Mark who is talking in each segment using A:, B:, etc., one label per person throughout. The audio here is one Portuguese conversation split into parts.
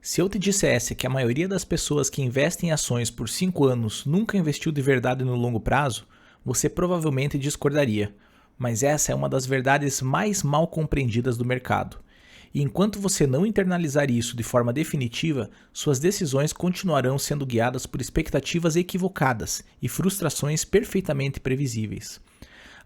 A: Se eu te dissesse que a maioria das pessoas que investem em ações por 5 anos nunca investiu de verdade no longo prazo, você provavelmente discordaria. Mas essa é uma das verdades mais mal compreendidas do mercado. E enquanto você não internalizar isso de forma definitiva, suas decisões continuarão sendo guiadas por expectativas equivocadas e frustrações perfeitamente previsíveis.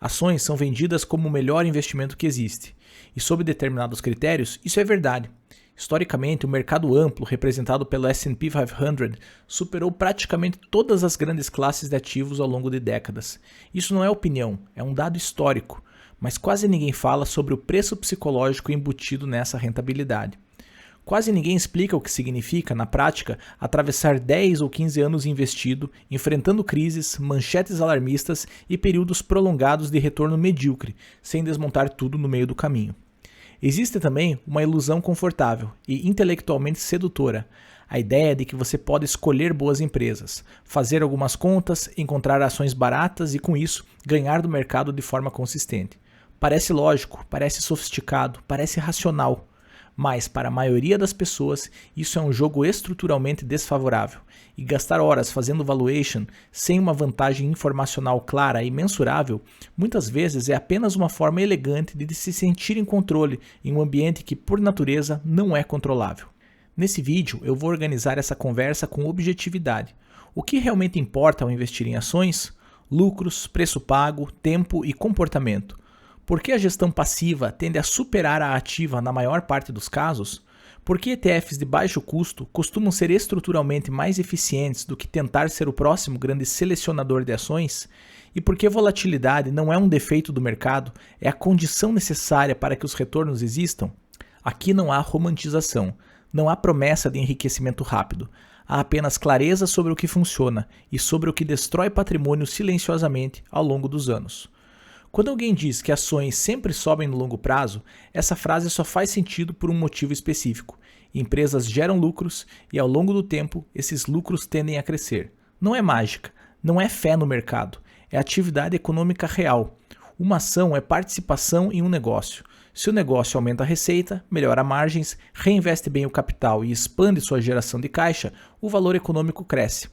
A: Ações são vendidas como o melhor investimento que existe, e sob determinados critérios, isso é verdade. Historicamente, o mercado amplo, representado pelo S&P 500, superou praticamente todas as grandes classes de ativos ao longo de décadas. Isso não é opinião, é um dado histórico, mas quase ninguém fala sobre o preço psicológico embutido nessa rentabilidade. Quase ninguém explica o que significa, na prática, atravessar 10 ou 15 anos investido, enfrentando crises, manchetes alarmistas e períodos prolongados de retorno medíocre, sem desmontar tudo no meio do caminho. Existe também uma ilusão confortável e intelectualmente sedutora, a ideia de que você pode escolher boas empresas, fazer algumas contas, encontrar ações baratas e, com isso, ganhar do mercado de forma consistente. Parece lógico, parece sofisticado, parece racional. Mas, para a maioria das pessoas, isso é um jogo estruturalmente desfavorável, e gastar horas fazendo valuation sem uma vantagem informacional clara e mensurável, muitas vezes é apenas uma forma elegante de se sentir em controle em um ambiente que, por natureza, não é controlável. Nesse vídeo, eu vou organizar essa conversa com objetividade. O que realmente importa ao investir em ações? Lucros, preço pago, tempo e comportamento. Por que a gestão passiva tende a superar a ativa na maior parte dos casos? Por que ETFs de baixo custo costumam ser estruturalmente mais eficientes do que tentar ser o próximo grande selecionador de ações? E por que volatilidade não é um defeito do mercado, é a condição necessária para que os retornos existam? Aqui não há romantização, não há promessa de enriquecimento rápido. Há apenas clareza sobre o que funciona e sobre o que destrói patrimônio silenciosamente ao longo dos anos. Quando alguém diz que ações sempre sobem no longo prazo, essa frase só faz sentido por um motivo específico. Empresas geram lucros e, ao longo do tempo, esses lucros tendem a crescer. Não é mágica, não é fé no mercado, é atividade econômica real. Uma ação é participação em um negócio. Se o negócio aumenta a receita, melhora margens, reinveste bem o capital e expande sua geração de caixa, o valor econômico cresce.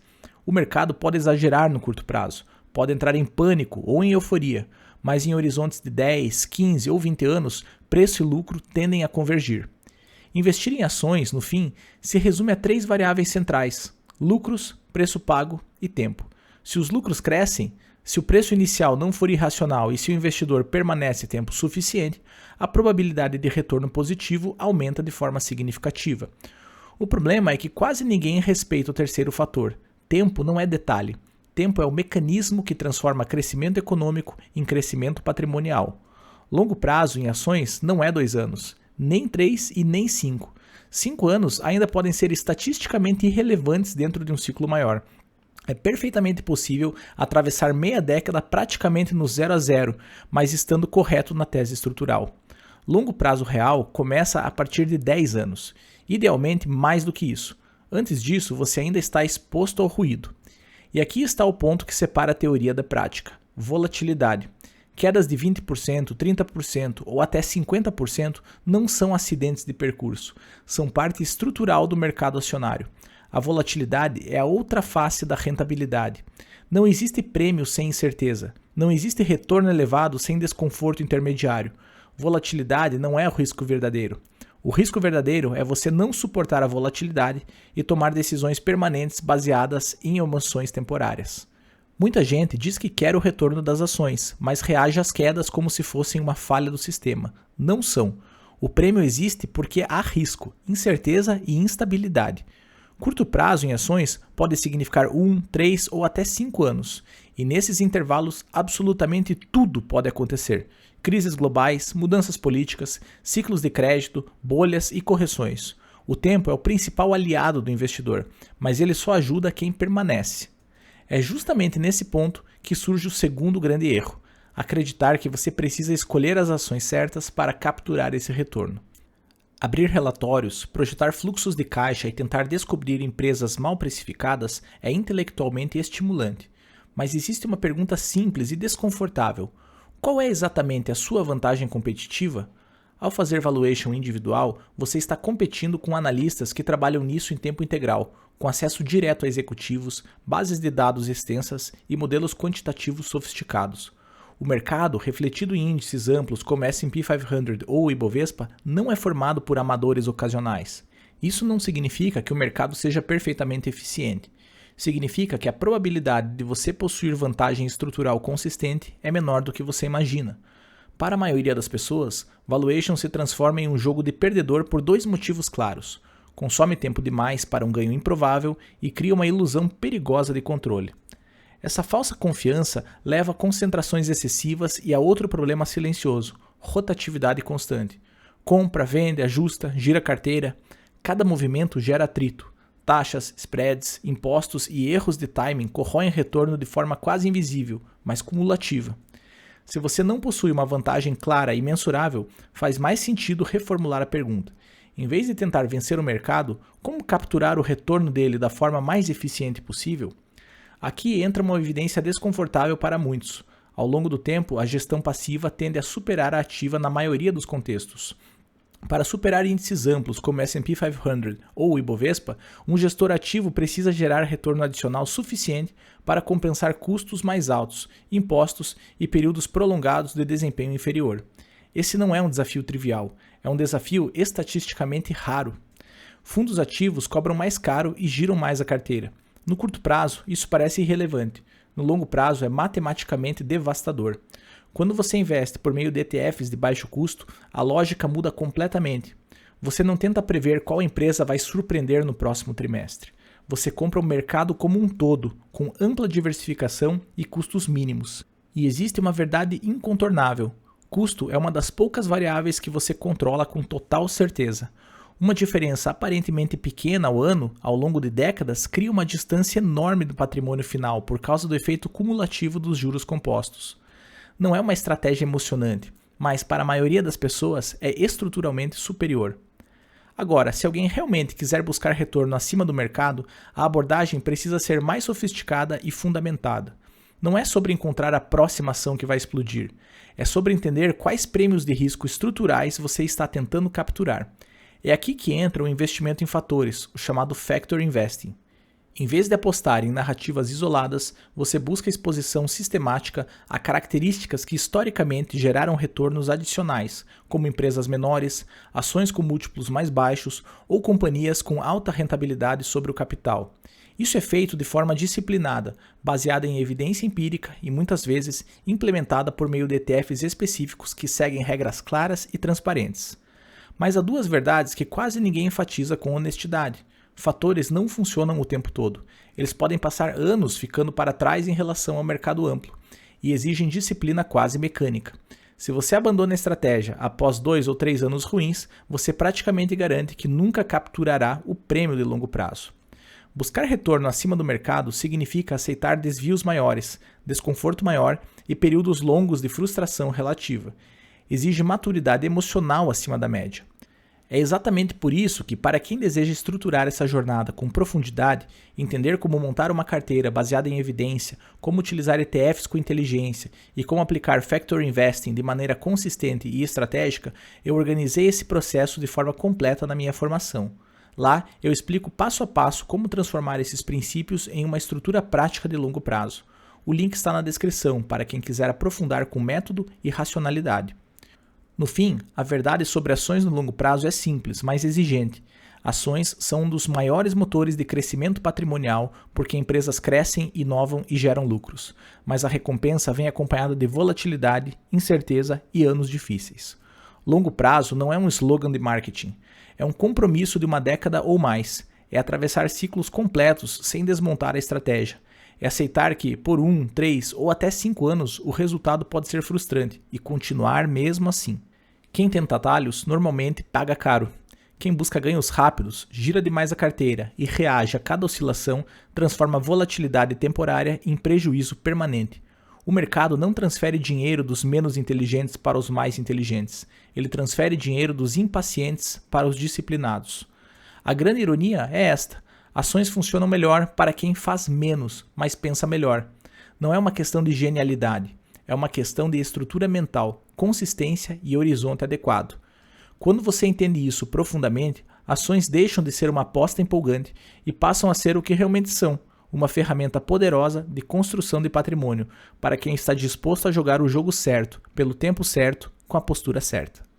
A: O mercado pode exagerar no curto prazo, pode entrar em pânico ou em euforia, mas em horizontes de 10, 15 ou 20 anos, preço e lucro tendem a convergir. Investir em ações, no fim, se resume a 3 variáveis centrais: lucros, preço pago e tempo. Se os lucros crescem, se o preço inicial não for irracional e se o investidor permanece tempo suficiente, a probabilidade de retorno positivo aumenta de forma significativa. O problema é que quase ninguém respeita o terceiro fator. Tempo não é detalhe. Tempo é o mecanismo que transforma crescimento econômico em crescimento patrimonial. Longo prazo em ações não é 2 anos, nem 3 e nem 5. 5 anos ainda podem ser estatisticamente irrelevantes dentro de um ciclo maior. É perfeitamente possível atravessar meia década praticamente no 0 a 0, mas estando correto na tese estrutural. Longo prazo real começa a partir de 10 anos, idealmente mais do que isso. Antes disso, você ainda está exposto ao ruído. E aqui está o ponto que separa a teoria da prática: volatilidade. Quedas de 20%, 30% ou até 50% não são acidentes de percurso, são parte estrutural do mercado acionário. A volatilidade é a outra face da rentabilidade. Não existe prêmio sem incerteza, não existe retorno elevado sem desconforto intermediário. Volatilidade não é o risco verdadeiro. O risco verdadeiro é você não suportar a volatilidade e tomar decisões permanentes baseadas em emoções temporárias. Muita gente diz que quer o retorno das ações, mas reage às quedas como se fossem uma falha do sistema. Não são. O prêmio existe porque há risco, incerteza e instabilidade. Curto prazo em ações pode significar 1, 3 ou até 5 anos, e nesses intervalos absolutamente tudo pode acontecer. Crises globais, mudanças políticas, ciclos de crédito, bolhas e correções. O tempo é o principal aliado do investidor, mas ele só ajuda quem permanece. É justamente nesse ponto que surge o segundo grande erro: acreditar que você precisa escolher as ações certas para capturar esse retorno. Abrir relatórios, projetar fluxos de caixa e tentar descobrir empresas mal precificadas é intelectualmente estimulante. Mas existe uma pergunta simples e desconfortável: qual é exatamente a sua vantagem competitiva? Ao fazer valuation individual, você está competindo com analistas que trabalham nisso em tempo integral, com acesso direto a executivos, bases de dados extensas e modelos quantitativos sofisticados. O mercado, refletido em índices amplos como S&P 500 ou Ibovespa, não é formado por amadores ocasionais. Isso não significa que o mercado seja perfeitamente eficiente. Significa que a probabilidade de você possuir vantagem estrutural consistente é menor do que você imagina. Para a maioria das pessoas, valuation se transforma em um jogo de perdedor por dois motivos claros. Consome tempo demais para um ganho improvável e cria uma ilusão perigosa de controle. Essa falsa confiança leva a concentrações excessivas e a outro problema silencioso: rotatividade constante. Compra, vende, ajusta, gira a carteira. Cada movimento gera atrito. Taxas, spreads, impostos e erros de timing corroem retorno de forma quase invisível, mas cumulativa. Se você não possui uma vantagem clara e mensurável, faz mais sentido reformular a pergunta. Em vez de tentar vencer o mercado, como capturar o retorno dele da forma mais eficiente possível? Aqui entra uma evidência desconfortável para muitos. Ao longo do tempo, a gestão passiva tende a superar a ativa na maioria dos contextos. Para superar índices amplos como S&P 500 ou Ibovespa, um gestor ativo precisa gerar retorno adicional suficiente para compensar custos mais altos, impostos e períodos prolongados de desempenho inferior. Esse não é um desafio trivial, é um desafio estatisticamente raro. Fundos ativos cobram mais caro e giram mais a carteira. No curto prazo, isso parece irrelevante. No longo prazo, é matematicamente devastador. Quando você investe por meio de ETFs de baixo custo, a lógica muda completamente. Você não tenta prever qual empresa vai surpreender no próximo trimestre. Você compra o mercado como um todo, com ampla diversificação e custos mínimos. E existe uma verdade incontornável: custo é uma das poucas variáveis que você controla com total certeza. Uma diferença aparentemente pequena ao ano, ao longo de décadas, cria uma distância enorme do patrimônio final por causa do efeito cumulativo dos juros compostos. Não é uma estratégia emocionante, mas para a maioria das pessoas é estruturalmente superior. Agora, se alguém realmente quiser buscar retorno acima do mercado, a abordagem precisa ser mais sofisticada e fundamentada. Não é sobre encontrar a próxima ação que vai explodir, é sobre entender quais prêmios de risco estruturais você está tentando capturar. É aqui que entra o investimento em fatores, o chamado Factor Investing. Em vez de apostar em narrativas isoladas, você busca exposição sistemática a características que historicamente geraram retornos adicionais, como empresas menores, ações com múltiplos mais baixos ou companhias com alta rentabilidade sobre o capital. Isso é feito de forma disciplinada, baseada em evidência empírica e muitas vezes implementada por meio de ETFs específicos que seguem regras claras e transparentes. Mas há duas verdades que quase ninguém enfatiza com honestidade. Fatores não funcionam o tempo todo. Eles podem passar anos ficando para trás em relação ao mercado amplo e exigem disciplina quase mecânica. Se você abandona a estratégia após 2 ou 3 anos ruins, você praticamente garante que nunca capturará o prêmio de longo prazo. Buscar retorno acima do mercado significa aceitar desvios maiores, desconforto maior e períodos longos de frustração relativa. Exige maturidade emocional acima da média. É exatamente por isso que, para quem deseja estruturar essa jornada com profundidade, entender como montar uma carteira baseada em evidência, como utilizar ETFs com inteligência e como aplicar Factor Investing de maneira consistente e estratégica, eu organizei esse processo de forma completa na minha formação. Lá, eu explico passo a passo como transformar esses princípios em uma estrutura prática de longo prazo. O link está na descrição para quem quiser aprofundar com método e racionalidade. No fim, a verdade sobre ações no longo prazo é simples, mas exigente. Ações são um dos maiores motores de crescimento patrimonial porque empresas crescem, inovam e geram lucros. Mas a recompensa vem acompanhada de volatilidade, incerteza e anos difíceis. Longo prazo não é um slogan de marketing. É um compromisso de uma década ou mais. É atravessar ciclos completos sem desmontar a estratégia. É aceitar que, por 1, 3 ou até 5 anos, o resultado pode ser frustrante e continuar mesmo assim. Quem tenta atalhos normalmente paga caro. Quem busca ganhos rápidos, gira demais a carteira e reage a cada oscilação, transforma volatilidade temporária em prejuízo permanente. O mercado não transfere dinheiro dos menos inteligentes para os mais inteligentes. Ele transfere dinheiro dos impacientes para os disciplinados. A grande ironia é esta. Ações funcionam melhor para quem faz menos, mas pensa melhor. Não é uma questão de genialidade. É uma questão de estrutura mental, consistência e horizonte adequado. Quando você entende isso profundamente, ações deixam de ser uma aposta empolgante e passam a ser o que realmente são, uma ferramenta poderosa de construção de patrimônio para quem está disposto a jogar o jogo certo, pelo tempo certo, com a postura certa.